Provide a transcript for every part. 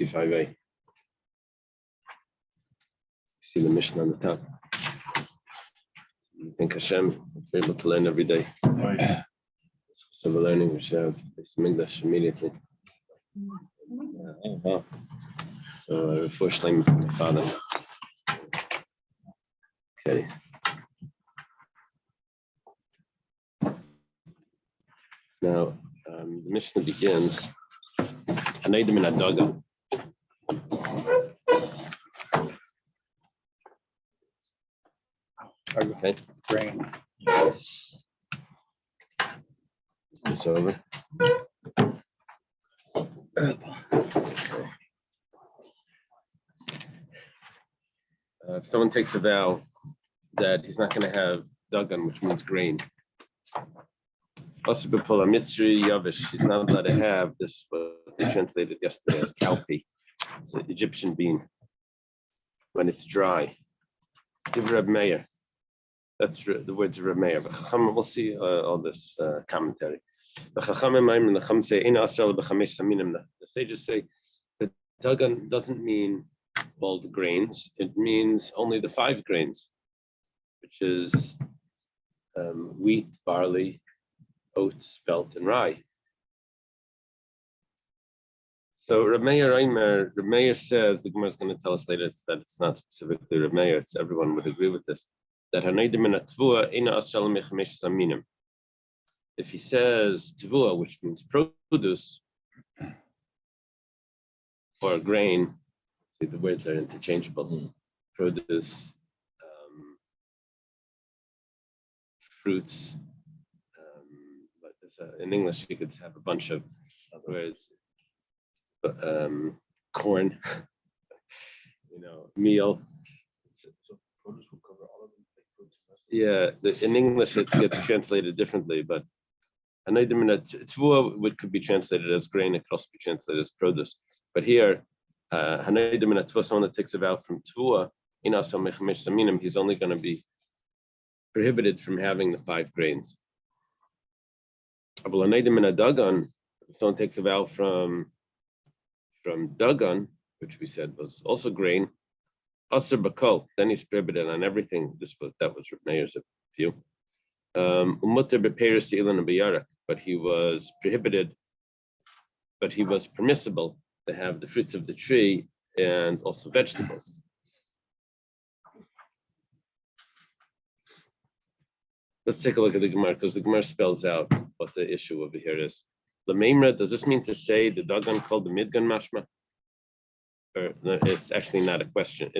65a. See the mission on the top. You think Hashem, we're able to learn every day. Right. So we're learning, we should have some English immediately. So first time from my father. Okay. Now the Mishnah begins. Nedarim Daf. Okay. Grain. It's over. If someone takes a vow that he's not going to have dagan, which means grain, he's not allowed to have this, what they translated yesterday as cowpea. It's an Egyptian bean when it's dry. Give Rabbi Meir. That's the words of Rabbi Meir. We'll see all this commentary. The sages say that dagan doesn't mean all the grains. It means only the 5 grains, which is wheat, barley, oats, spelt, and rye. So Rabbi Meir says, the Gemara is going to tell us later that it's not specifically Rabbi Meir, it's everyone would agree with this, that if he says Tavua, which means produce or grain, see the words are interchangeable, produce, fruits, but in English you could have a bunch of words, corn, meal. So produce will cover all of them. Yeah, in English it gets translated differently, but Tavua could be translated as grain, it could also be translated as produce. But here, someone that takes a vow from Tavua, he's only going to be prohibited from having the 5 grains. If someone takes a vow from dagan, which we said was also grain, Asr bakol, then he's prohibited on everything. That was Rabbi Meir's view. But he was prohibited, but he was permissible to have the fruits of the tree and also vegetables. Let's take a look at the Gemara, because the Gemara spells out what the issue over here is. Lameimra, does this mean to say the dagan called the midgan mashma? Or no, it's actually not a question.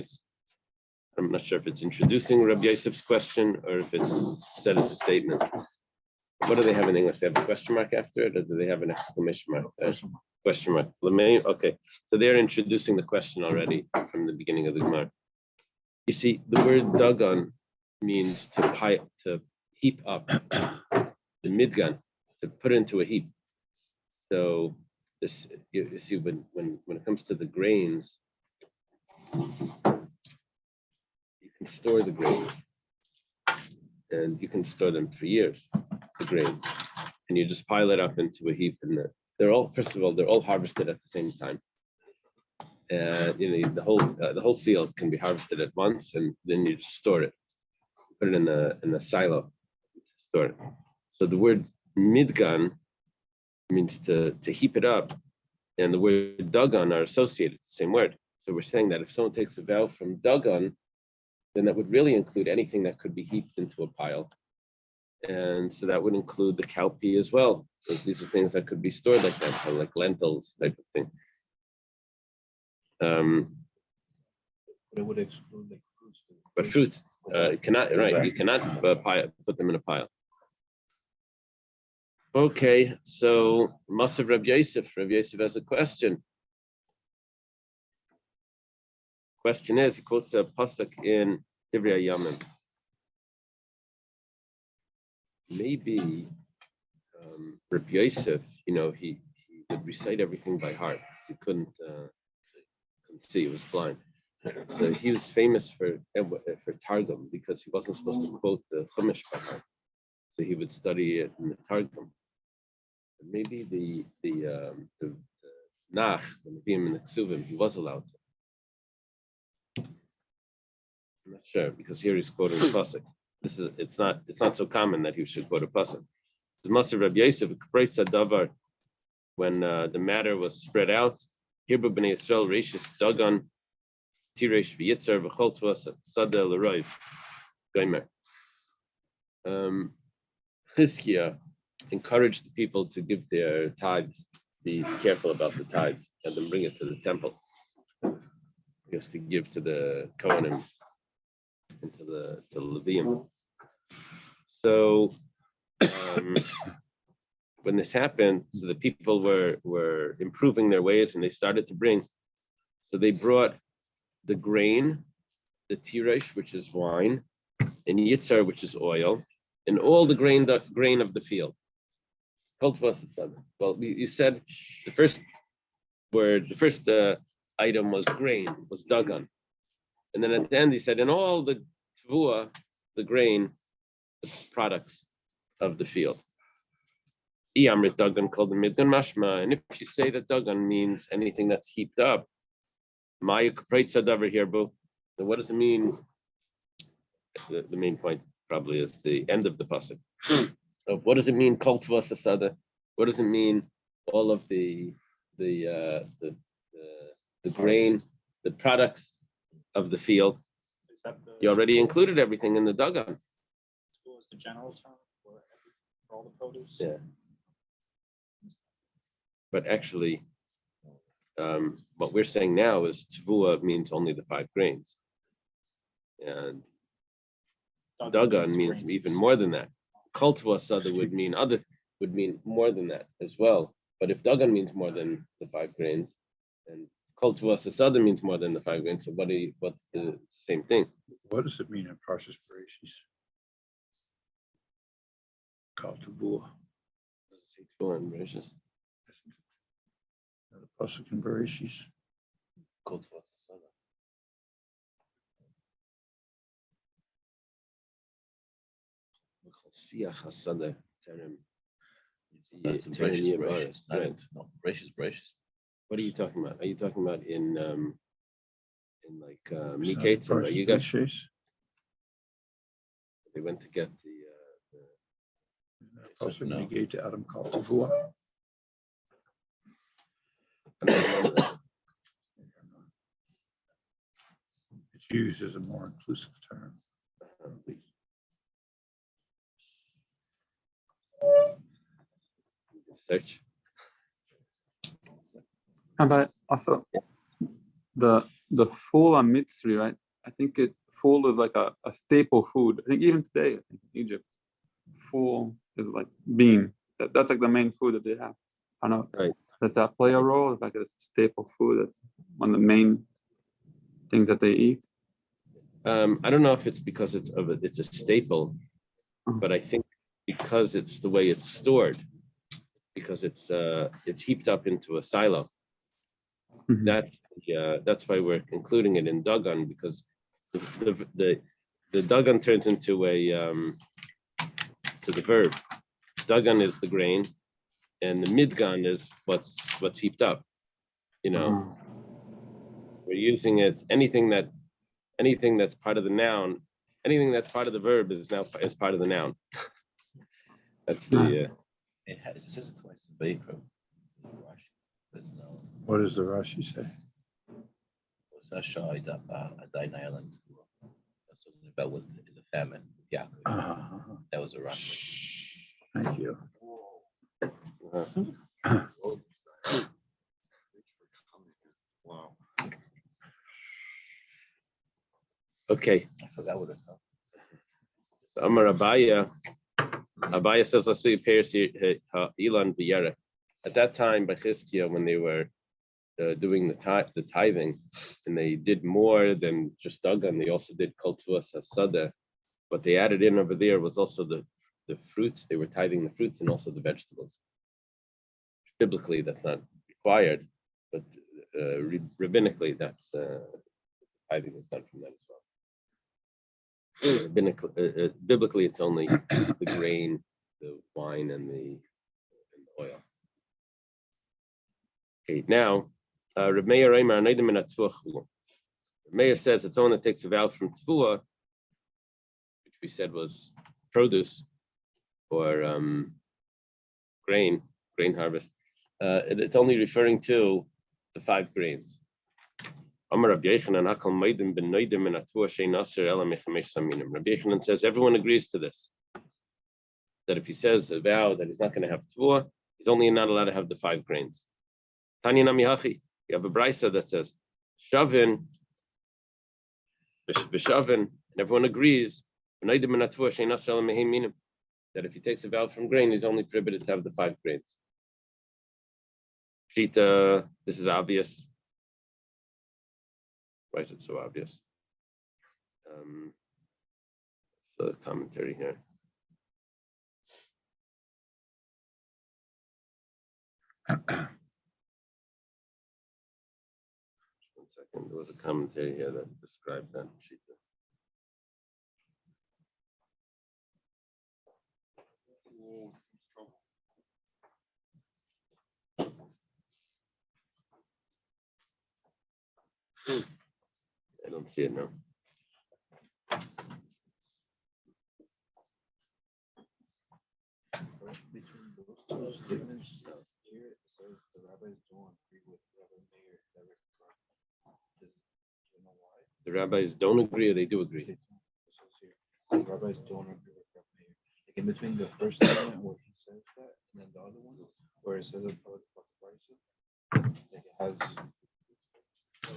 I'm not sure if it's introducing Rabbi Yosef's question or if it's said as a statement. What do they have in English? They have a question mark after it, or do they have an exclamation mark? Question mark. Okay, so they're introducing the question already from the beginning of the Gemara. You see, the word dagan means to heap up, the midgan, to put into a heap. So this, you see, when it comes to the grains, you can store the grains, and you can store them for years, the grains, and you just pile it up into a heap, and they're all, first of all, they're all harvested at the same time. The whole field can be harvested at once, and then you just store it, put it in a silo to store it. So the word midgan means to heap it up, and the word dagan are associated, the same word. So we're saying that if someone takes a vow from dagan, then that would really include anything that could be heaped into a pile. And so that would include the cowpea as well, because these are things that could be stored like that, like lentils type of thing. It would exclude like fruits. But fruits, cannot, right, you cannot put them in a pile. Okay, so Masav Rav Yosef. Rav Yosef has a question. Question is, he quotes a pasuk in Divrei Yamim. Maybe Rav Yosef, he would recite everything by heart because he couldn't see, he was blind. So he was famous for Targum because he wasn't supposed to quote the Chumash by heart. So he would study it in the Targum. Maybe the Nach, the Nevi'im and the Ksuvim, he was allowed to. I'm not sure because here he's quoting the pasuk. It's not so common that he should quote a pasuk. It's Maser Rabbi Yosef Davar when the matter was spread out. Hirbu b'nei Yisrael reishis dagan tiresh v'yitzar v'chol tuas sadeh l'roiv gomer. Chizkiah encouraged the people to give their tithes. Be careful about the tithes and then bring it to the temple. I guess to give to the Kohanim and to the Levium. So when this happened, so the people were improving their ways and they started to bring. So they brought the grain, the tiresh, which is wine, and yitzar, which is oil, and all the grain of the field. Well, you said the first word, the first item was grain, was dagan. And then at the end he said, and all the Tavua, the grain, the products of the field. Amrit dagan called the midgan mashma. And if you say that dagan means anything that's heaped up, Maya kapreitza davar here, then what does it mean? The main point probably is the end of the pasuk. Of what does it mean? Kol tavas asada. What does it mean? All of the grain, the products of the field. You already included everything in the dagan. Was the general term for all the produce? Yeah. But actually, what we're saying now is Tavua means only the 5 grains, and dagan means even more than that. Kol tavas asada would mean more than that as well. But if dagan means more than the 5 grains, and kol tavas asada means more than the 5 grains, so what's the same thing? What does it mean in Parshas Bereshis? Kol Tavua. Does it say Tavua in Bereshis? The pasuk in Bereshis. Kol tavas asada. Siach asada terem. That's in Bereshis, Right. No, Bereshis. What are you talking about? Are you talking about in like It's not Mikates and Parshas Vayuga? Bereshis. They went to get Pasuk No. when he gave to Adam Kol Tavua. I don't remember that. It's used as a more inclusive term. Search. But also the ful on mitzri, right? I think ful is like a staple food. I think even today, I think in Egypt, ful is like bean. That's like the main food that they have. I don't know. Right. Does that play a role? Like it's a staple food. That's one of the main things that they eat. I don't know if it's because it's a staple, but I think because it's the way it's stored, because it's heaped up into a silo. Mhm. That's why we're including it in dagan, because the dagan turns into to the verb. Dagan is the grain, and the midgan is what's heaped up. We're using it. Anything that's part of the noun, anything that's part of the verb is part of the noun. That's the. It says it twice in Vayikra. What does the Rashi say? Was Ashai Adine Island? That's talking about with the famine. Yeah, that was a Rashi. Thank you. Wow. Okay. I forgot what it felt. So Amar Abaya says, "Let's see Ilan B'Yerek." At that time, by Chizkiah, when they were doing the tithing, and they did more than just dagan, they also did kol tuas hasada. What they added in over there was also the fruits. They were tithing the fruits and also the vegetables. Biblically, that's not required, but rabbinically, that's tithing is done from that as well. Biblically, it's only the grain, the wine, and the oil. Okay, now, Rabbi Meir Meir says it's someone that takes a vow from Tavua, which we said was produce or grain harvest. It's only referring to the 5 grains. Rabbi Yochanan says everyone agrees to this. That if he says a vow that he's not going to have Tavua, he's only not allowed to have the 5 grains. Tanya Namihachi, you have a brisa that says Shavin, and everyone agrees that if he takes a vow from grain, he's only prohibited to have the 5 grains. Shita, this is obvious. Why is it so obvious? So the commentary here. Just 1 second. There was a commentary here that described that. Shita. I don't see it now. Between those 2 statements here, it says the rabbis don't agree with Rabbi Meir that it's correct. Do you know why? The rabbis don't agree or they do agree? It says here, the rabbis don't agree with Rabbi Meir. Like in between the first statement where he says that, and then the other one where it says about the prices, like it has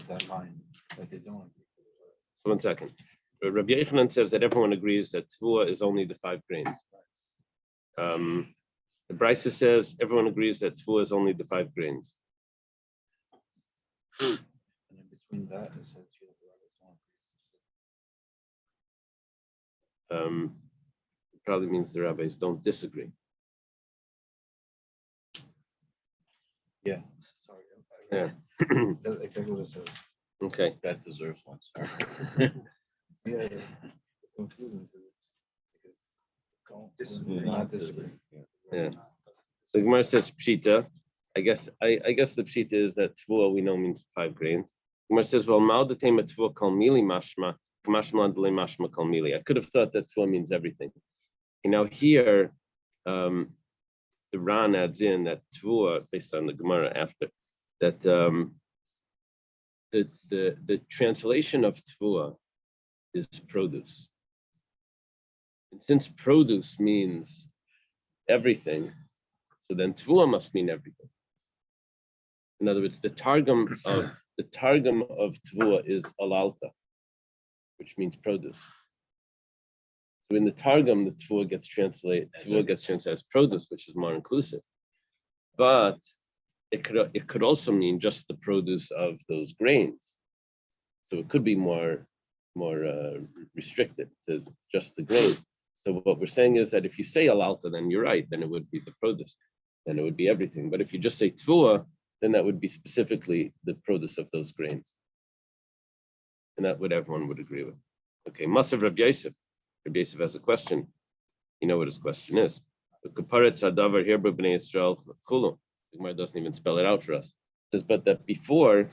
that line, like they don't agree. So 1 second. Rabbi Yochanan says that everyone agrees that Tavua is only the 5 grains. The brisa says everyone agrees that Tavua is only the 5 grains. And in between that, it says here the rabbis don't agree. It probably means the rabbis don't disagree. Yeah, sorry. Yeah. That's exactly what it says. Okay. That deserves 1 star. Yeah, it's confusing because it's Yeah. not disagree. Yeah. So Gemara says pshita. I guess the pshita is that Tavua we know means 5 grains. Gemara says, well, mal the tema Tavua kol mili mashma, mashma and mashma kol mili. I could have thought that Tavua means everything. And now here, the Ran adds in that Tavua, based on the Gemara after, that the translation of Tavua is produce. And since produce means everything, so then Tavua must mean everything. In other words, the targum of Tavua is alalta, which means produce. So in the targum, the Tavua gets translated as produce, which is more inclusive. But it could also mean just the produce of those grains. So it could be more restricted to just the grains. So what we're saying is that if you say alalta, then you're right, then it would be the produce, then it would be everything. But if you just say Tavua, then that would be specifically the produce of those grains. And that would everyone would agree with. Okay, Masav Rav Yosef. Rav Yosef has a question. You know what his question is. The Gemara doesn't even spell it out for us. It says, but that before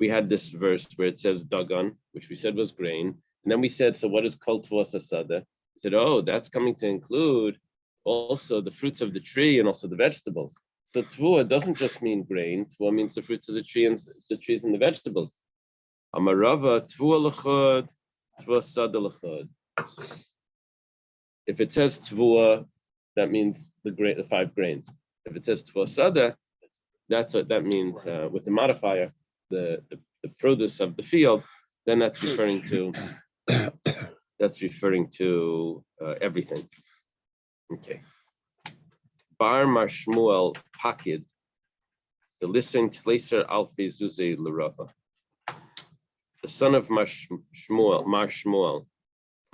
we had this verse where it says dagan, which we said was grain, and then we said, so what is kol tavos asada? We said, oh, that's coming to include also the fruits of the tree and also the vegetables. So Tavua doesn't just mean grain. Tavua means the fruits of the tree and the trees and the vegetables. Amarava Tavua l'chod, Tavua sada l'chod. If it says Tavua, that means the 5 grains. If it says Tavua sada, that's what that means with the modifier, the produce of the field. Then that's referring to everything. Okay. Bar Marshmuel Pakid, the listen Tleser Alfi Zuze Lurava. The son of Marshmuel. I'm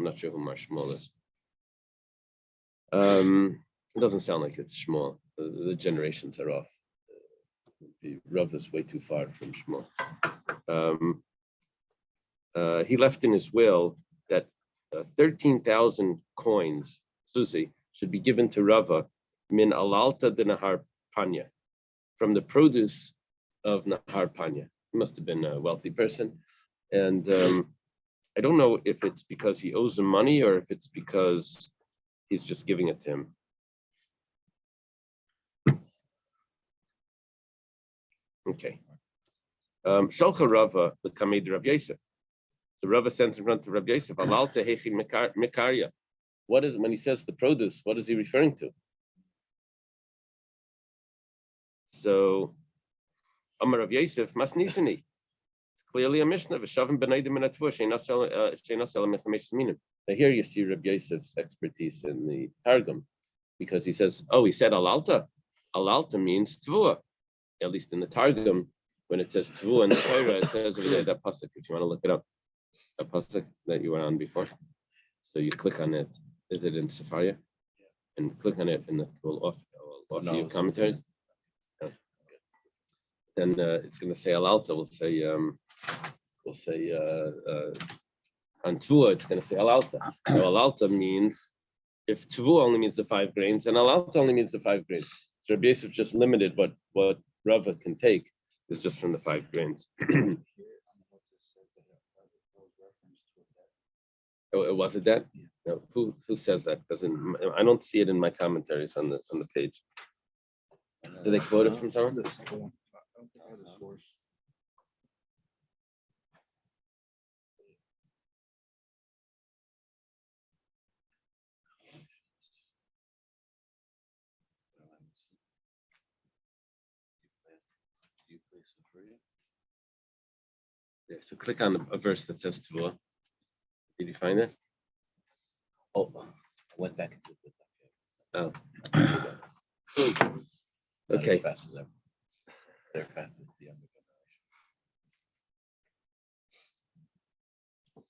not sure who Marshmuel is. It doesn't sound like it's Shmuel. The generations are off. Rav is way too far from Shmuel. He left in his will that 13,000 coins, Susi, should be given to Rava min alalta dinahar panya, from the produce of Nahar Panya. He must have been a wealthy person. And I don't know if it's because he owes him money or if it's because he's just giving it to him. Okay. Shalcha Rava, the Kamed Rav Yosef. The Rava sends in front of Rav Yosef, Alalta Hechi Mekaria. What is, when he says the produce, what is he referring to? So, Amar Rav Yosef, Masnisani. It's clearly a Mishnah. V'shavim b'neidim in Tavua, she'inasel mechamesh minim. Now here you see Rav Yosef's expertise in the Targum, because he says, oh, he said Alalta. Alalta means Tavua. At least in the Targum, when it says Tavua in the Torah, it says over there, that pasuk, if you want to look it up, a pasuk that you were on before. So you click on it. Is it in Safaria? And click on it, and it will offer you commentaries. Yeah. Then it's going to say Alalta. We'll say on Tavua, it's going to say Alalta. So Alalta means, if Tavua only means the 5 grains, and Alalta only means the 5 grains. So Rabbi Yosef just limited what Rava can take is just from the 5 grains. Oh, was it that? No, who says that? Because I don't see it in my commentaries on the page. Did they quote it from someone? Yeah, so click on a verse that says Tavua. Did you find it? Oh, I went back into it. Oh. Okay. As fast as ever. They're fast as the younger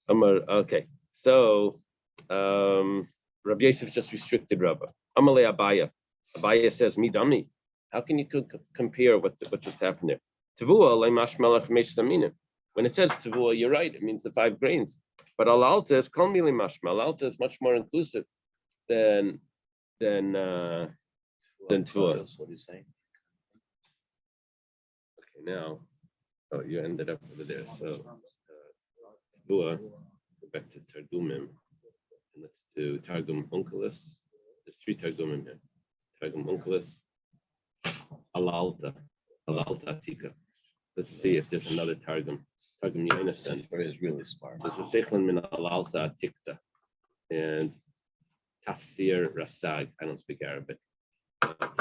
generation. Okay. So Rabbi Yosef just restricted Rava. Amalei Abaya. Abaya says, Midami. How can you compare what just happened there? Tavua leimash melech mesh saminim. When it says Tavua, you're right, it means the 5 grains. But Alalta is kol mili mashma. Alalta is much more inclusive than Tavua. What are you saying? Okay, now, you ended up over there. So Tavua, go back to Targumim, and let's do Targum Onkelos. There's 3 Targumim here. Targum Onkelos, Alalta Tika. Let's see if there's another Targum. Targum Yonasan is really smart. There's a Sechlan min Alalta Tikta and Tafsir Rasag. I don't speak Arabic. But,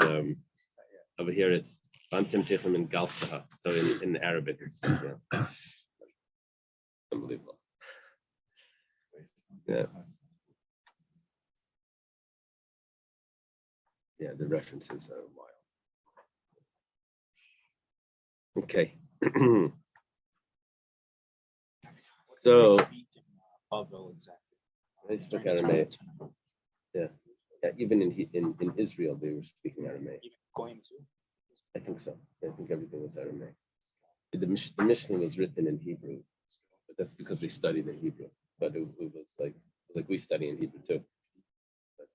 over here it's Bantim Tichem and Galsaha. So in Arabic it's unbelievable. Yeah. Yeah, the references are wild. Okay. So they speak Aramaic. Yeah. Even in Israel, they were speaking Aramaic. Going to? I think so. I think everything was Aramaic. The Mishnah was written in Hebrew, but that's because they studied in Hebrew. But it was like we study in Hebrew too. But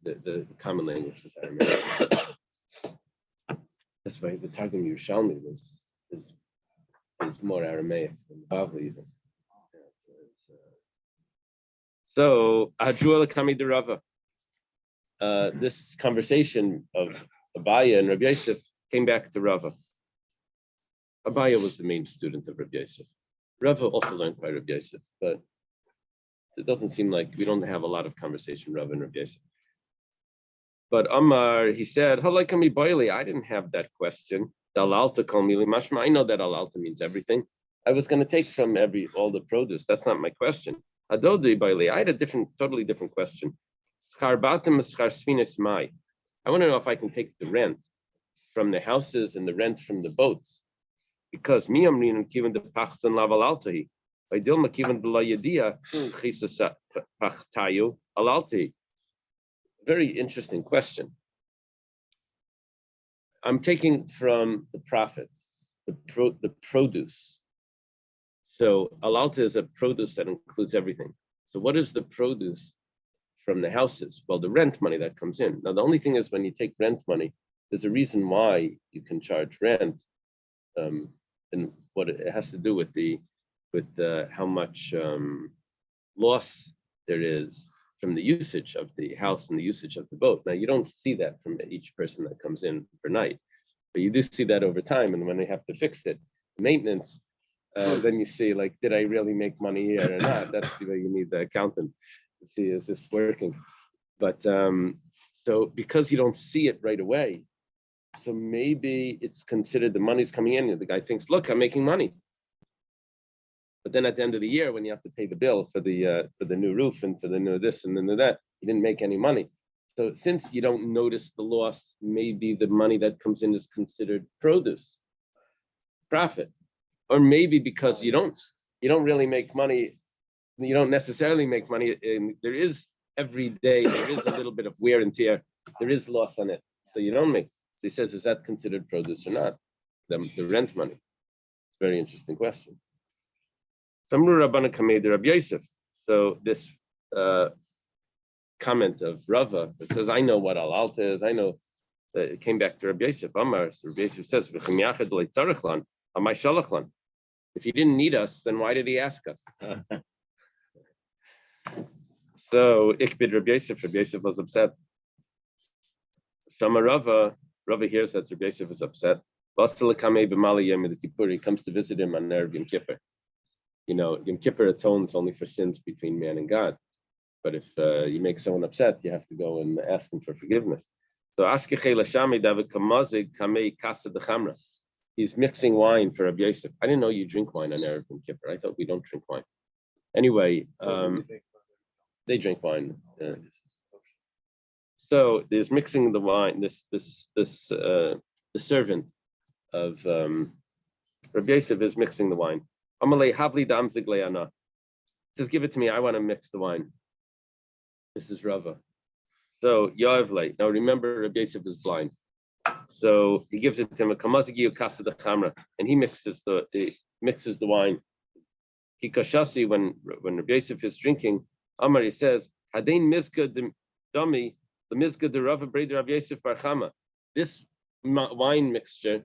the common language was Aramaic. That's why the Targum Yerushalmi is more Aramaic than Bavli even. So Hadru Kami de Rava. This conversation of Abaya and Rabbi Yosef came back to Rava. Abaya was the main student of Rabbi Yosef. Rava also learned by Rabbi Yosef, but it doesn't seem like we don't have a lot of conversation, Rava and Rabbi Yosef. But Amar, he said, Halakami Boili, I didn't have that question. Dalalta kol mili mashma. I know that alalta means everything. I was going to take from all the produce. That's not my question. Adodi Boili, I had a totally different question. Scharbatim schar sfinas mai. I want to know if I can take the rent from the houses and the rent from the boats. Because miyamrin kiven the pachtan lavalaltahi. By dilma kiven the la yadia chisas pachtayu alaltahi. Very interesting question. I'm taking from the prophets, the produce. So alalta is a produce that includes everything. So what is the produce from the houses? Well, the rent money that comes in. Now, the only thing is when you take rent money, there's a reason why you can charge rent and what it has to do with how much loss there is from the usage of the house and the usage of the boat. Now you don't see that from each person that comes in per night, but you do see that over time. And when they have to fix it, maintenance, then you see like, did I really make money here or not? That's the way you need the accountant to see, is this working? But so because you don't see it right away, so maybe it's considered the money's coming in, and the guy thinks, look, I'm making money. But then at the end of the year, when you have to pay the bill for the new roof and for the new this and then that, you didn't make any money. So since you don't notice the loss, maybe the money that comes in is considered produce, profit. Or maybe because you don't really make money, you don't necessarily make money. And there is every day, there is a little bit of wear and tear. There is loss on it. So you don't make. So he says, is that considered produce or not? The rent money. It's a very interesting question. Samru Rabbana Kamei Rav Yosef. So this comment of Rava, it says, I know what al-alta is. I know that it came back to Rabbi Yosef. Amar, so Rabbi Yosef says, if he didn't need us, then why did he ask us? So Ikbid Rabbi Yosef was upset. Shama Rava hears that Rabbi Yosef is upset. He comes to visit him on Erev Yom Kippur. You know, Yom Kippur atones only for sins between man and God. But if you make someone upset, you have to go and ask him for forgiveness. So he's mixing wine for Rabbi Yosef. I didn't know you drink wine on Erev Yom Kippur. I thought we don't drink wine. Anyway, they drink wine. So there's mixing the wine. The servant of Rabbi Yosef is mixing the wine. Amalei havli dam zigleana. Says, give it to me. I want to mix the wine. This is Rava. So Yoavle. Now remember, Rabbi Yosef is blind. So he gives it to him. And he mixes the wine. Kikashasi, when Rabbi Yosef is drinking, Amar, he says, Hadain mizka dami, the mizka de Rava Breda Rav Yosef bar Chama. This wine mixture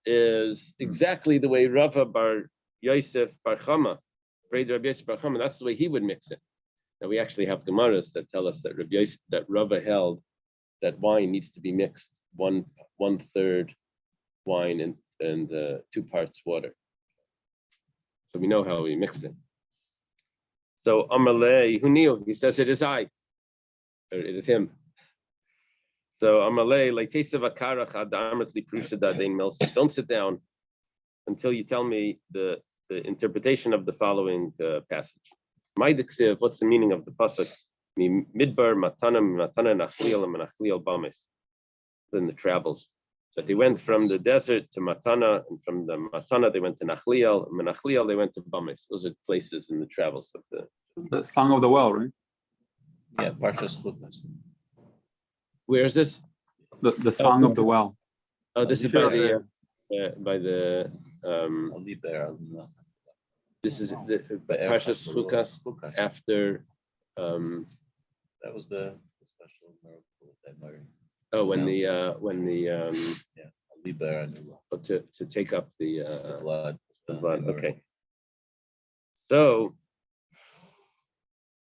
is exactly the way Rava bar Yosef bar Chama, Breda Rav Yosef bar Chama. That's the way he would mix it. Now we actually have Gemaras that tell us that Rava held that wine needs to be mixed 1/3 wine and 2 parts water. So we know how we mix it. So Amalei, who knew? He says it is I, or it is him. So Amalei, like don't sit down until you tell me the interpretation of the following passage. What's the meaning of the pasuk? Midbar matana nachliel bames. In the travels, that they went from the desert to Matana, and from the Matana they went to Nachliel, and Nachliel they went to Bamis. Those are places in the travels of the Song of the Well, right? Yeah, Parshas Chukas. Where is this? The Song of the Well. Oh, this is by the this is the Parshas Chukas after that was the special miracle that Mary. Oh, when the to take up the blood. Okay. So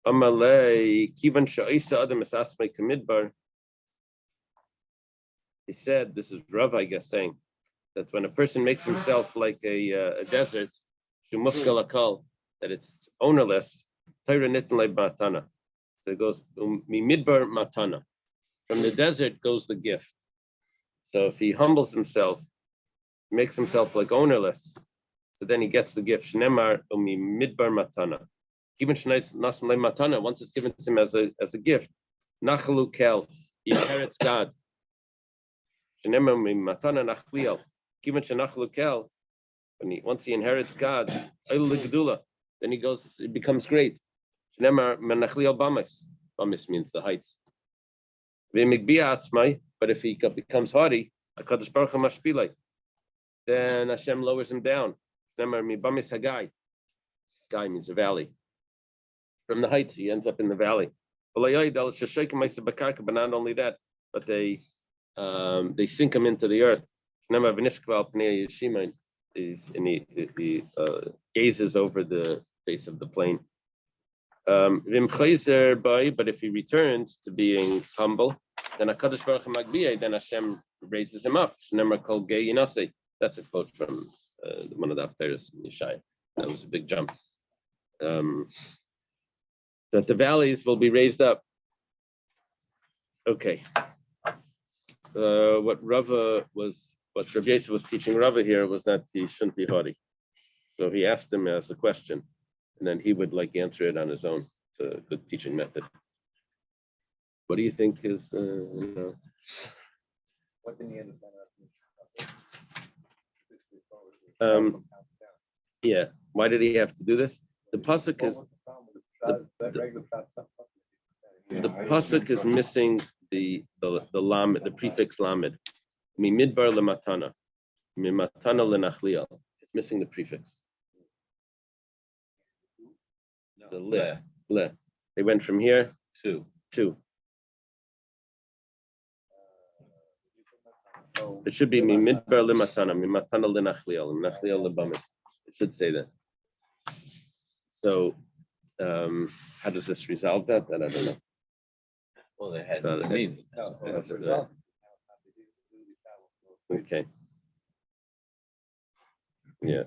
Amalei Kivan Sha'isa Adam Asasmei Kamidbar. He said, this is Rav, I guess, saying that when a person makes himself like a desert, that it's ownerless, Torah Nitin Matana. So it goes Midbar Matana. From the desert goes the gift. So if he humbles himself, makes himself like ownerless, so then he gets the gift. Shnemar umi midbar matana. Even nasan le matana, once it's given to him as a gift, nachalu kel, he inherits God. Shnemar umi matana nachliel. Even shenachalu kel, once he inherits God, then it becomes great. Shnemar menachliel bamis. Bamis means the heights. But if he becomes haughty, then Hashem lowers him down. Gai means a valley. From the heights, he ends up in the valley. But not only that, but they sink him into the earth. he gazes over the face of the plane. But if he returns to being humble, then HaKadosh Baruch Hu Magbiyah, then Hashem raises him up. That's a quote from one of the Haftarahs in Yeshaya. That was a big jump. That the valleys will be raised up. Okay. What Rabbi Yosef was teaching Rava here was that he shouldn't be haughty. So he asked him as a question, and then he would answer it on his own. It's a good teaching method. What do you think is What did he end up? Yeah. Why did he have to do this? The pasuk is the pasuk is missing the lamed, the prefix lamed. Midbar lematana, mimatana lenachliel. It's missing the prefix. The le. They went from here to. It should be midbar lematana, mimatana lenachliel, lenachliel lebamit. It should say that. So, how does this resolve that? That I don't know. Well, they had No, meaning. That's it. Okay. Yeah.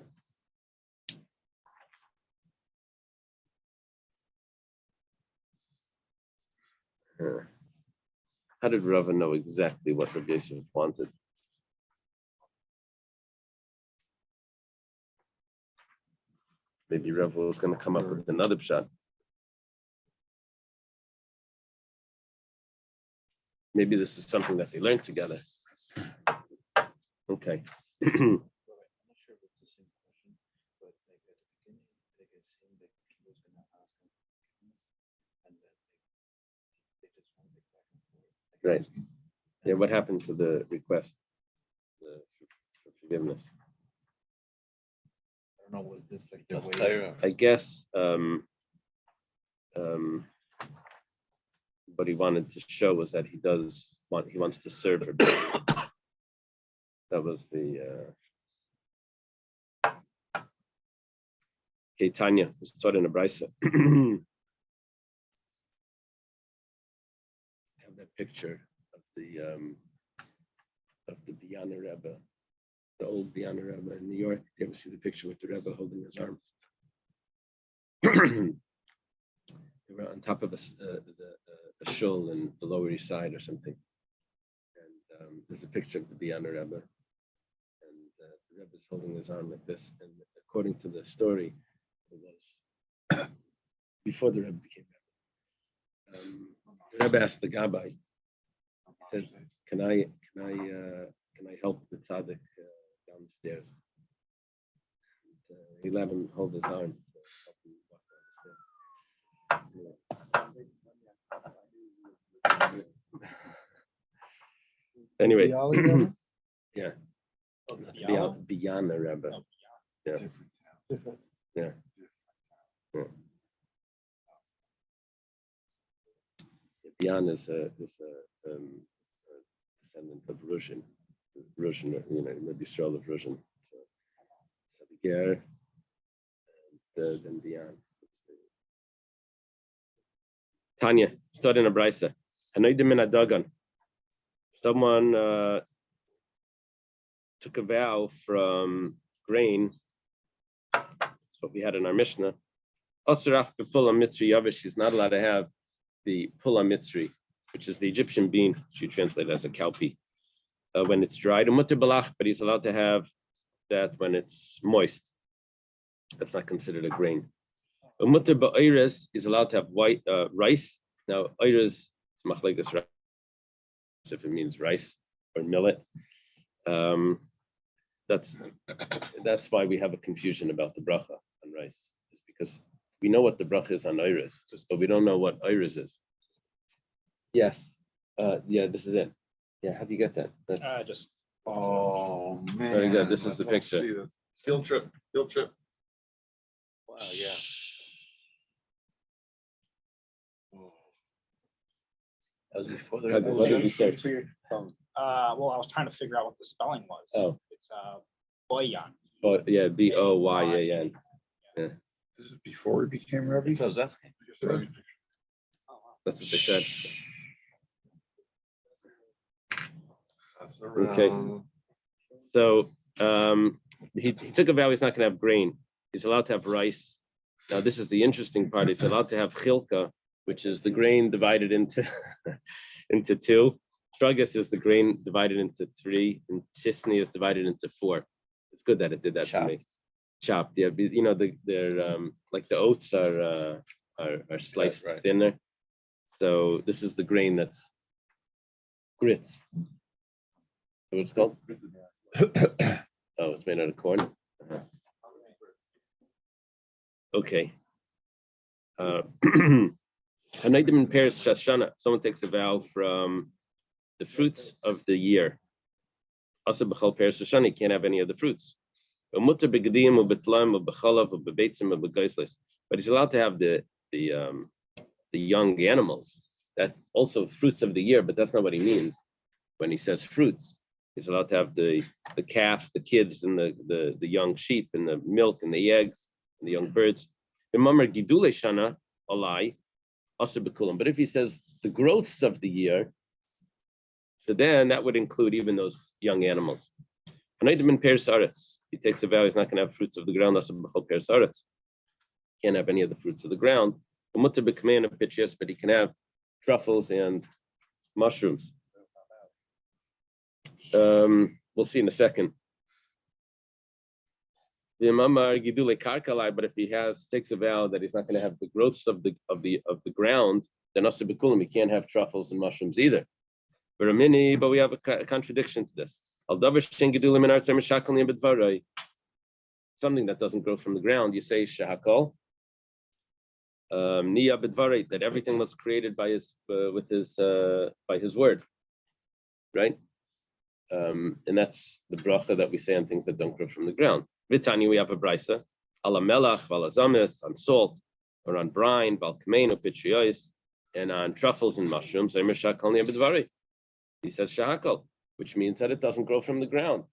How did Rava know exactly what Rabbi Yosef wanted? Maybe Rava was going to come up with another pshat. Maybe this is something that they learned together. Okay. I'm not sure if it's the same question, but like at the beginning, like it seemed like he was gonna ask him, and then they just went back and forth. Like, Right. asking. Yeah, what happened to the request for forgiveness? I don't know, was this like their way? Torah. I guess what he wanted to show was that he wants to serve her. That was the Tanya. It's taught in a brisa. Have that picture of the Biana Rebbe, the old Biana Rebbe in New York. You ever see the picture with the Rebbe holding his arm? They were on top of a shul in the Lower East Side or something. And there's a picture of the Biana Rebbe. And the Rebbe is holding his arm like this. And according to the story, it was before the Rebbe became Rebbe. The Rebbe asked the Gabbai, he said, can I help the tzaddik downstairs? And, he let him hold his arm. Anyway, yeah, Biana Rebbe. Yeah. Biana is a descendant of Russian, maybe Israel of Russian. So the Ger and then Bian. Tanya, start in a brisa. Hanoidim in a dagan. Someone took a vow from grain. That's what we had in our Mishnah. Asaraf bepula mitzri yavish. He's not allowed to have the pula mitzri, which is the Egyptian bean, which you translate as a cowpea, when it's dried. But he's allowed to have that when it's moist. That's not considered a grain. Is allowed to have white rice. Now, oiras is machlekes rice, if it means rice or millet. That's why we have a confusion about the bracha on rice. It's because we know what the bracha is on oiras, but we don't know what oiras is. Yes. Yeah, this is it. Yeah, how do you get that? That's Just Oh man. very good. This is the picture. Field trip. Wow, yeah. That was before the What did you say? well, I was trying to figure out what the spelling was. Oh. It's boyan. Oh, yeah, Boyan. This is before he became Rabbi. That's what I was asking. That's what they said. That's Okay. around- So he took a vow he's not going to have grain. He's allowed to have rice. Now, this is the interesting part. He's allowed to have chilka, which is the grain divided into into two. Strugus is the grain divided into three, and tisni is divided into four. It's good that it did that for me. Chopped, yeah. You know, they're like the oats are sliced Right. thinner. So this is the grain that's grits. What it's called? Oh, it's made out of corn. Uh-huh. Okay. Nedarim Pairs Shashana. Someone takes a vow from the fruits of the year. Also, b'chol Pairs Shashana, you can't have any of the fruits. But he's allowed to have the young animals. That's also fruits of the year, but that's not what he means when he says fruits. He's allowed to have the calves, the kids, and the young sheep, and the milk, and the eggs, and the young birds. But if he says the growths of the year, so then that would include even those young animals. He takes a vow he's not going to have fruits of the ground. Can't have any of the fruits of the ground. But he can have truffles and mushrooms. We'll see in a second. But if he takes a vow that he's not going to have the growths of the ground, then he can't have truffles and mushrooms either. But we have a contradiction to this. Something that doesn't grow from the ground, you say shahakol. That everything was created by his by his word, right? And that's the bracha that we say on things that don't grow from the ground. Vitani, we have a brisa, ala melach, valazamis, on salt, or on brine, balkameno, pitriois, and on truffles and mushrooms. He says shahakol, which means that it doesn't grow from the ground.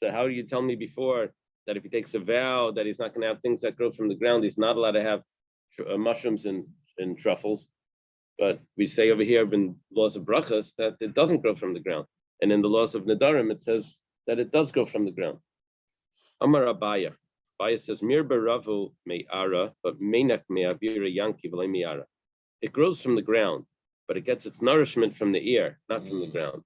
So how do you tell me before that if he takes a vow that he's not going to have things that grow from the ground, he's not allowed to have mushrooms and truffles? But we say over here in laws of brachas that it doesn't grow from the ground. And in the laws of Nedarim, it says that it does grow from the ground. Amar Abaya. Abaya says, Mir baravu me'ara, but meinak me'avira yanki v'lei me'ara. It grows from the ground, but it gets its nourishment from the ear, not from the ground.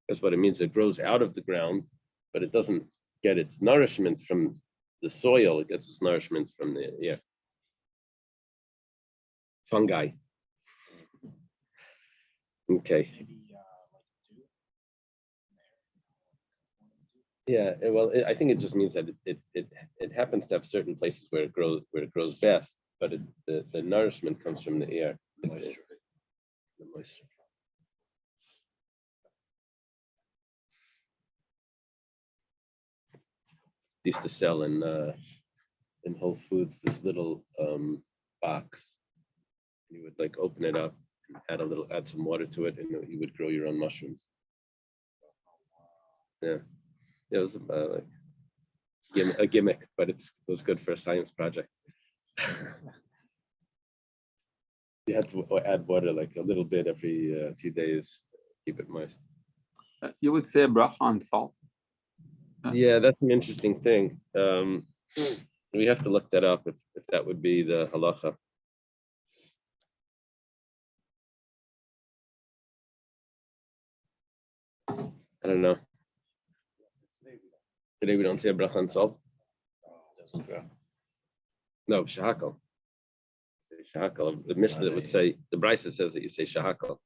That's what it means. It grows out of the ground, but it doesn't get its nourishment from the soil. It gets its nourishment from the ear. Fungi. Okay. Yeah, well, I think it just means that it happens to have certain places where it grows best, but the nourishment comes from the air, the moisture. They used to sell in Whole Foods this little box. You would like open it up, and add some water to it, and you would grow your own mushrooms. Yeah. It was like a gimmick, but it was good for a science project. You had to add water like a little bit every few days to keep it moist. You would say a bracha on salt. Yeah, that's an interesting thing. We have to look that up if that would be the halacha. I don't know. Today we don't say a bracha on salt. Doesn't grow. No, shahakal. Say shahakal. The Mishnah would say, the Brisa says that you say shahakal.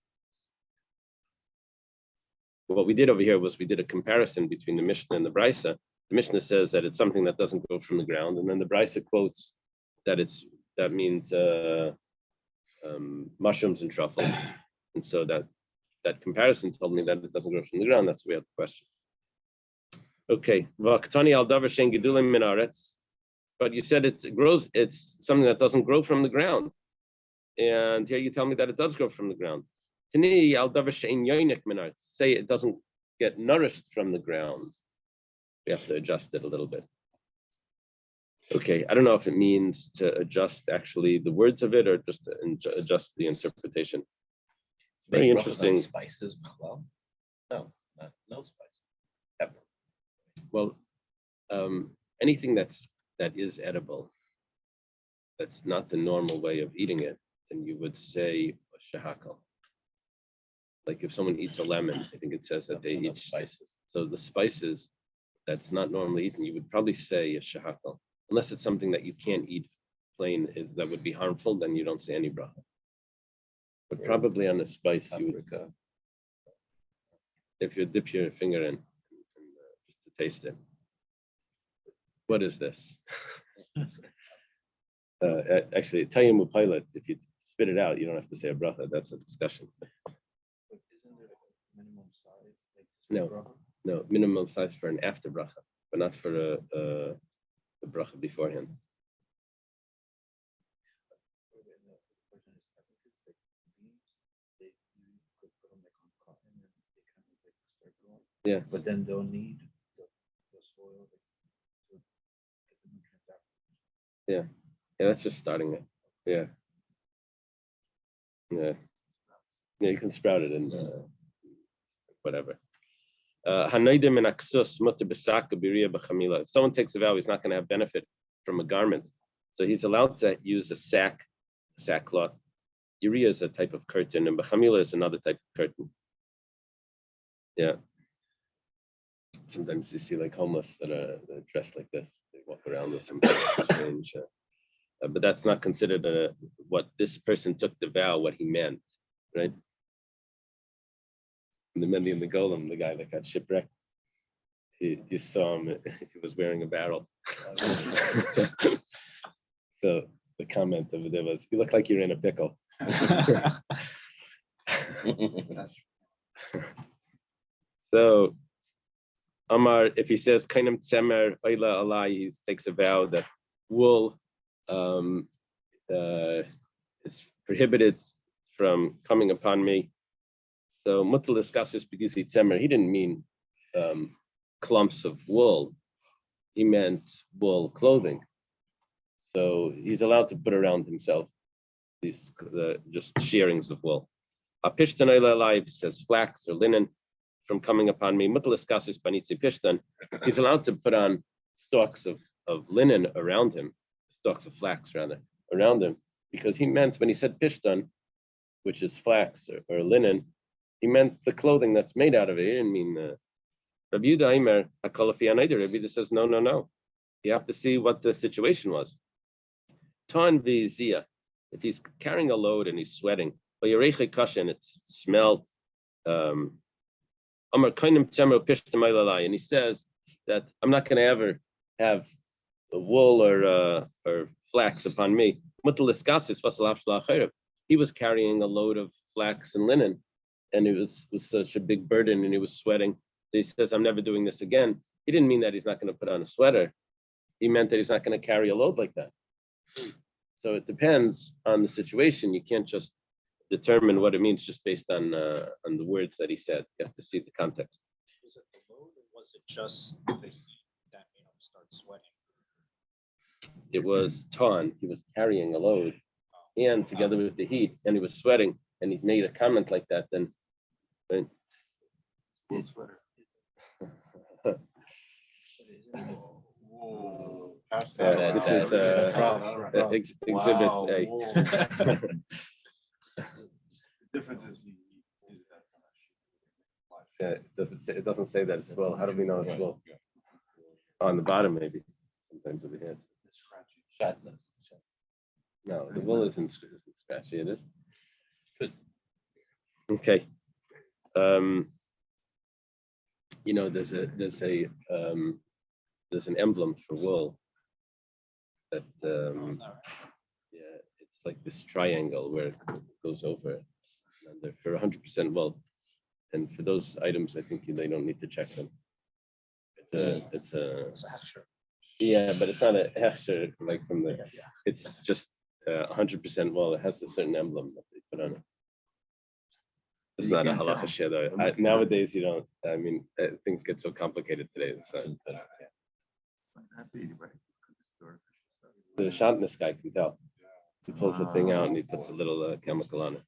What we did over here was we did a comparison between the Mishnah and the Brisa. The Mishnah says that it's something that doesn't grow from the ground, and then the Brisa quotes that that means mushrooms and truffles. And so that comparison told me that it doesn't grow from the ground. That's why we have the question. Okay, but you said it grows, it's something that doesn't grow from the ground. And here you tell me that it does grow from the ground. Say it doesn't get nourished from the ground. We have to adjust it a little bit. Okay, I don't know if it means to adjust actually the words of it or just to adjust the interpretation. It's very Make brachas on interesting. Spices, well, no spice. Pepper. Well, anything that is edible, that's not the normal way of eating it, then you would say shahakal. Like if someone eats a lemon, I think it says that they eat spices. So the spices that's not normally eaten, you would probably say a shahakal. Unless it's something that you can't eat plain, that would be harmful, then you don't say any bracha. But probably on the spice, you would, if you dip your finger in, just to taste it. What is this? Actually, Tayyim pilot, if you spit it out, you don't have to say a bracha. That's a discussion. But isn't there like a minimum size? Like No. bracha? No, minimum size for an after bracha, but not for the bracha beforehand. Yeah. But then they'll need the soil to get the nutrients out. Yeah, that's just starting it. Yeah. Yeah, you can sprout it in whatever. If someone takes a vow, he's not going to have benefit from a garment. So he's allowed to use a sackcloth. Urea is a type of curtain, and b'chamila is another type of curtain. Yeah. Sometimes you see like homeless that are dressed like this. They walk around with some strange. But that's not considered what this person took the vow, what he meant, right? And the Mendy and the Golem, the guy that got shipwrecked, you saw him, he was wearing a barrel. So the comment of it was, you look like you're in a pickle. So Amar, if he says kainem tzemer oila alai, he takes a vow that wool is prohibited from coming upon me. So mutal iskasis b'gisi tzemer, he didn't mean clumps of wool. He meant wool clothing. So he's allowed to put around himself these just shearings of wool. Pishtan oila alai says flax or linen from coming upon me. Mutal iskasis banitzi pishtan, he's allowed to put on stalks of linen around him, stalks of flax rather, around him, because he meant when he said pishtan, which is flax or linen, he meant the clothing that's made out of it. He didn't mean Rabbi Yehuda Rabbi says no. You have to see what the situation was. Tan v'zia, if he's carrying a load and he's sweating, but yereche kasha, it's smelled. Amar kainim tzemer pishtan meilalai, and he says that I'm not going to ever have wool or flax upon me. He was carrying a load of flax and linen, and it was such a big burden, and he was sweating. So he says, I'm never doing this again. He didn't mean that he's not going to put on a sweater. He meant that he's not going to carry a load like that. So it depends on the situation. You can't just determine what it means just based on the words that he said. You have to see the context. Was it the load, or was it just the heat that made him start sweating? It was Ton. He was carrying a load, and together with the heat, and he was sweating, and he made a comment like that. Then, right? Wool sweater. Whoa. Pass This is exhibit A. The difference is you do that kind of shit. It doesn't say that it's wool. How do we know it's wool? On the bottom, maybe. Sometimes it hits. Shatless. No, the wool isn't scratchy. It is. Good. Okay. There's an emblem for wool that it's like this triangle where it goes over it. And they're for 100% wool, and for those items, I think they don't need to check them. It's a hechsher. Yeah, but it's not a hechsher like from the. It's just 100% wool. It has a certain emblem that they put on it. It's You not a can't halacha tell. sheda. I'm looking Nowadays, you don't. I mean, things get so complicated today. So the shantness guy can tell. He pulls the thing out and he puts a little chemical on it.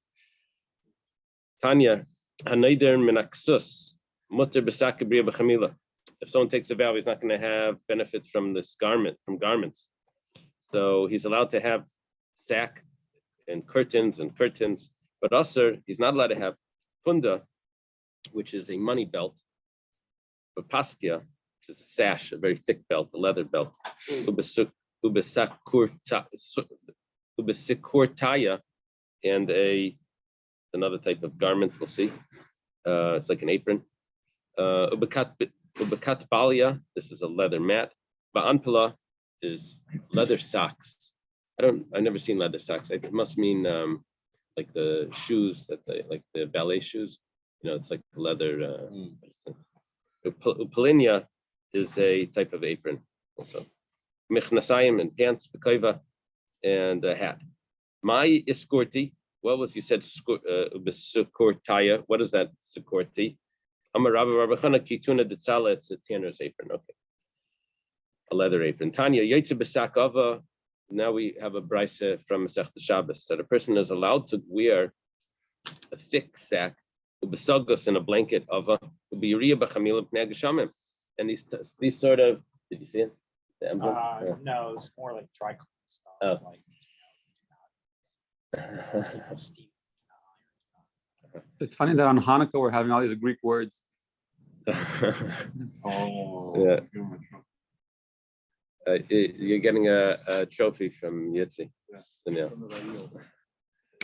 Tanya, hanayder minaksus mutter b'sakabriya b'chamila. If someone takes a vow, he's not going to have benefit from this garment, from garments. So he's allowed to have sack and curtains, but also he's not allowed to have funda, which is a money belt, but paskia, which is a sash, a very thick belt, a leather belt, ubesikurtaya, and another type of garment. We'll see. It's like an apron. Ubekat balia. This is a leather mat. Ba'anpala is leather socks. I've never seen leather socks. It must mean like the shoes like the ballet shoes. It's like leather. Upalinia is a type of apron also. Michnasayim and pants, bekaiva, and a hat. My iskorti. What was you said? Sukortaya. What is that? Sukorti. Amar Rabba Chana kituna detzala. It's a tanner's apron. Okay. A leather apron. Tanya yaitze b'sakava. Now we have a brisa from Masechta Shabbos that a person is allowed to wear a thick sack, ubesagos, in a blanket of a ubiyuriya b'chamila pnei geshamim. And these sort of, did you see it? The emblem? No, it's more like dry clean stuff. Oh. Like, steam. It's funny that on Hanukkah we're having all these Greek words. Oh. Yeah. give him a trophy. You're getting a trophy from Yitzi. Yeah.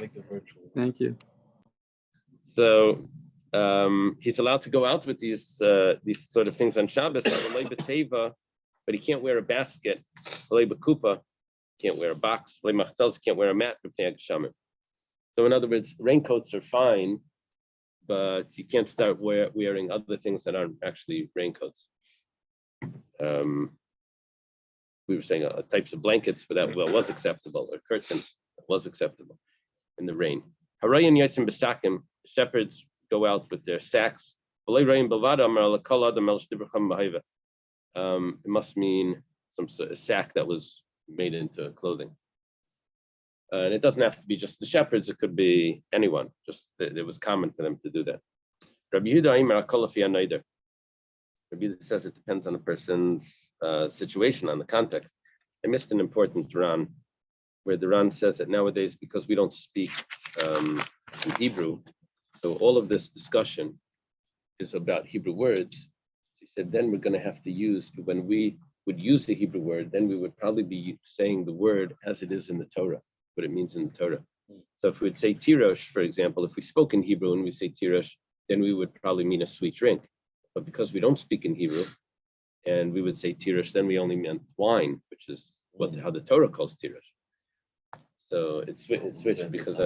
Like the virtual. Thank you. So he's allowed to go out with these sort of things on Shabbos, but he can't wear a basket. Can't wear a box. Can't wear a mat. So in other words, raincoats are fine, but you can't start wearing other things that aren't actually raincoats. We were saying types of blankets, but that was acceptable, or curtains was acceptable in the rain. Harayan Yatzim Besakim, shepherds go out with their sacks. It must mean some sort of sack that was made into clothing. And it doesn't have to be just the shepherds, it could be anyone, just it was common for them to do that. Rabbi Yehuda says it depends on a person's situation, on the context. I missed an important Ran, where the Ran says that nowadays, because we don't speak in Hebrew, so all of this discussion is about Hebrew words. He said, then we're going to have to use, when we would use the Hebrew word, then we would probably be saying the word as it is in the Torah, what it means in the Torah. So if we would say tirosh, for example, if we spoke in Hebrew and we say tirosh, then we would probably mean a sweet drink. But because we don't speak in Hebrew, and we would say tirosh, then we only meant wine, which is how the Torah calls tirosh. So it's switched because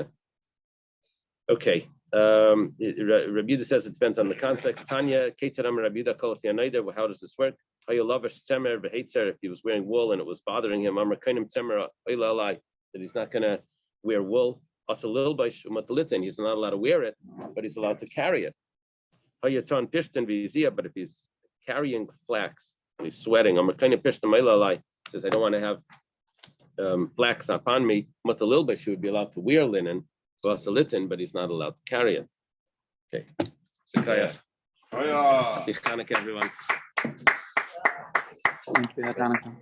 okay. Rabbi Yehuda says it depends on the context. Tanya, Keitaram Rabbi Yehuda kol fianayda. How does this work? If he was wearing wool and it was bothering him, that he's not going to wear wool. He's not allowed to wear it, but he's allowed to carry it. But if he's carrying flax and he's sweating, says, I don't want to have flax upon me. He would be allowed to wear linen, but he's not allowed to carry it. Okay. Happy Hanukkah, everyone. Thank you. Happy Hanukkah.